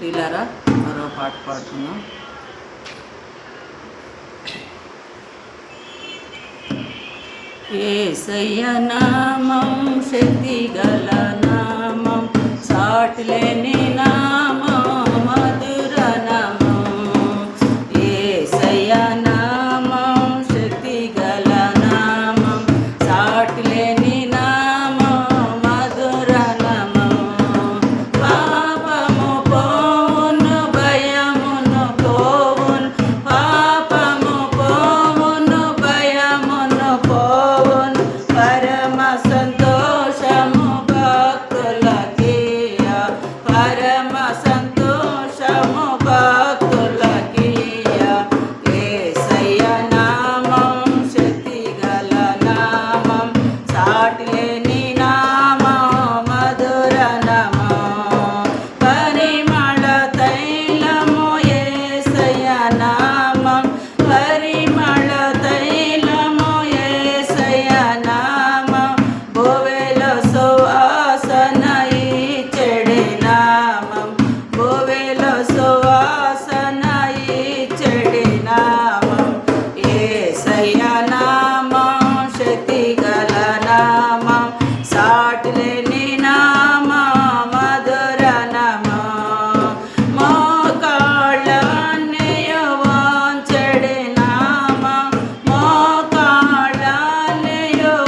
ప్రియులారా, మరో పాట పాడుతున్నాం. యేసయ్య నామం శక్తి గల నామం, సాటిలేని నామం, మధుర నామం. యేసయ్య నామం శక్తి గల నామం, సాటిలేని నామం, మధుర నామం. పాపము పోవును, భయమును పోవును, పాపము పోవును, భయమును పోవును, పరమ సంతోషము భక్తులకియ, పరమ సంతోషము భక్తులకియ. యేసయ్య నామం శక్తి గల నామం, సాటిలేని నామం, మధుర నామం. పరిమళ తైలము యేసయ్య నామం, పరిమళ తైలము యేసయ్య నామం, భువిలో సువాసన ఇచ్చెడి నామం, భువిలో సువాసన ఇచ్చెడి నామం. యేసయ్య నామం శక్తి గల నామం, సాటిలేని నామం, మధుర నామం. మోకాళ్ళన్నీయు వంచెడి నామం, మోకాళ్ళన్నీయు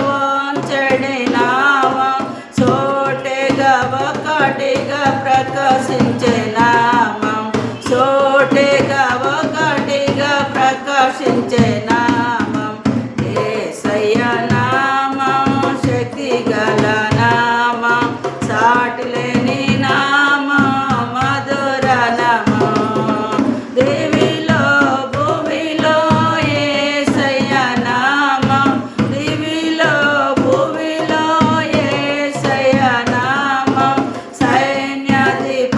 వంచెడి నామం, సోటెగా ఒకటిగా ప్రకాశించే నామం, సోటెగా ఒకటిగా ప్రకాశించే నామం. యేసయ్య నామం శక్తి గల నామం, సాటిలేని నామం, మధుర నామం. దివిలో భూమిలో యేసయ్య నామం, దివిలో భూమిలో యేసయ్య నామం, సైన్యాధిపతియగు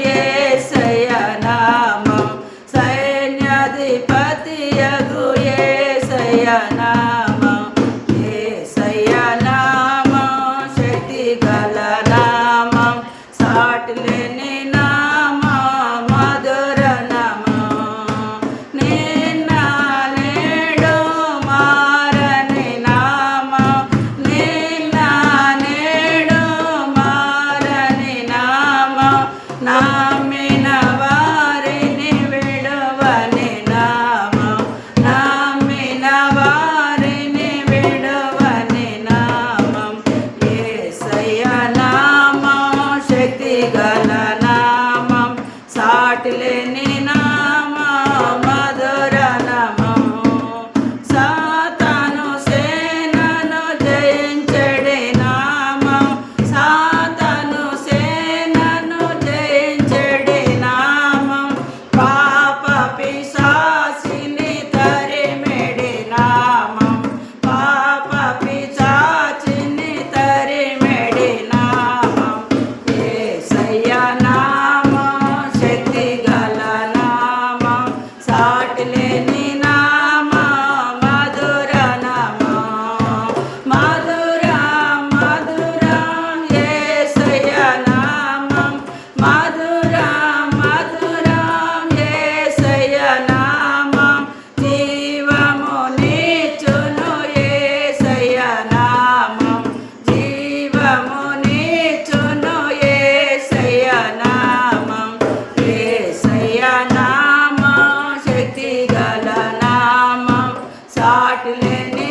యేసయ్య నామం, సైన్యాధిపతియగు యేసయ్య నామం. యేసయ్య నామం శక్తి గల నామం, సాటిలేని నామం, మధుర నామం. నిన్న నేడు మారని నామం, నిన్న నేడు మారని నామం, నమ్మిన వారిని విడువని నామం, నమ్మిన వారిని విడువని నామం. యేసయ్య నామం శక్తి గల నామం, సాటిలేని నామం, మధుర నామం. సాతాను సేనను జయించెడి నామం, సాతాను సేనను జయించెడి నామం, పాప పిశాచిని తరిమెడి నామం, పాప పిశాచిని తరిమెడి నామం. యేసయ్య నామం శక్తి గల నామం, సాటిలేని నామం, మధుర నామం. మధుర మధుర యేసయ్య నామం, మధుర మధుర యేసయ్య నామం, జీవము నీచును యేసయ్య నామం, జీవము నీచును యేసయ్య నామం. యేసయ్య నామం శక్తి గల నామం, సాటిలేని